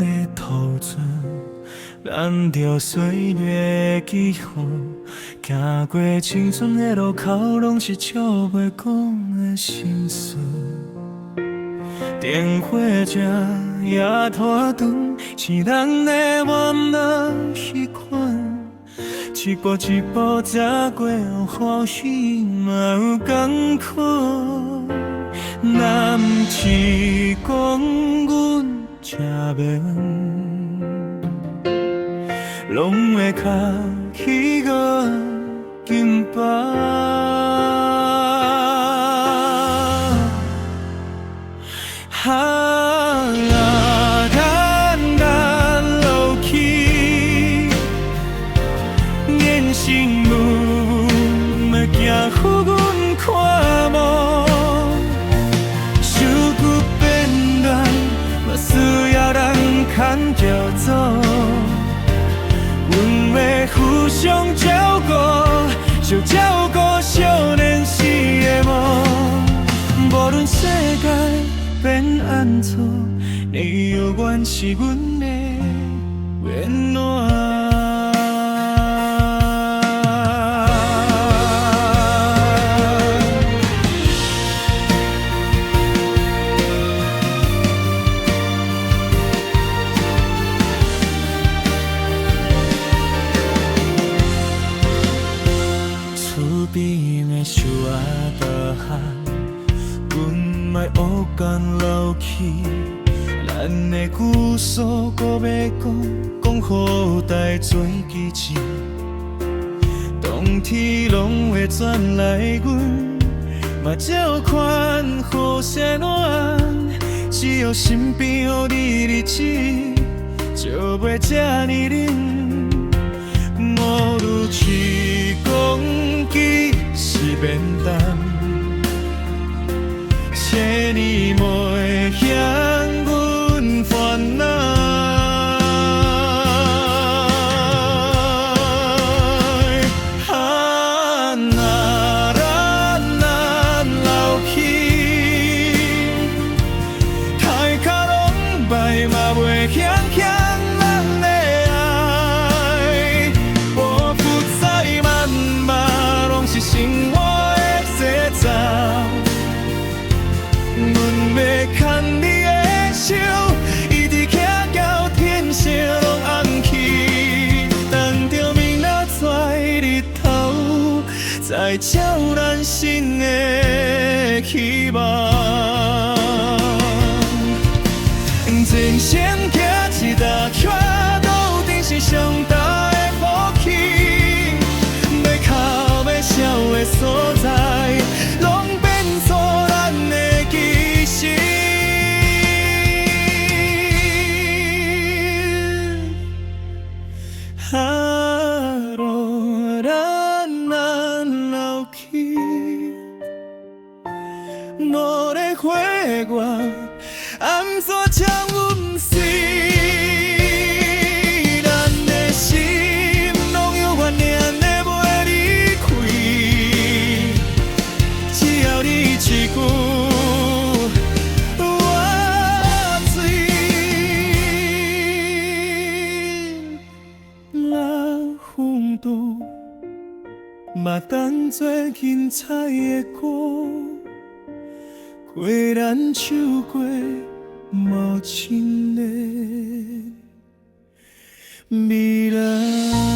的土船，咱着岁月记号，行过青春的路口，拢是笑袂讲的心事。电火正也拖长，是咱的温柔彼款，一步一步走过，欢喜嘛有艰苦。若不是讲阮吃袂稳，拢会卡起个金巴。淡淡落去，眼神雾，要惊予阮看无。事故变乱，嘛需要人牵着走。阮要互相照顾，就照顾少年时的梦。无论世界变安怎，你永远是阮的温暖。厝边的树仔大汉，阮莫乌干流去。咱的故事搁要讲，讲好代做记忆。当天拢会转来阮，嘛照款好些暖。只有身边有你日子，就袂这呢冷。无如是讲起是面淡，千年无会嫌阮烦恼。若咱老去，太脚拢摆嘛袂响响。生活的写照，阮要牵你的手，一直行到天色拢暗去，等着明仔载日头，再照咱新的希望。前先行一踏脚，到底是上大的福气，要靠笑的所在，拢变作咱的记忆。若咱老去，努力花月，暗锁将阮死。咱的心拢有怨念。一句我醉，若风度嘛当作精彩的歌，过咱唱过无情的未来。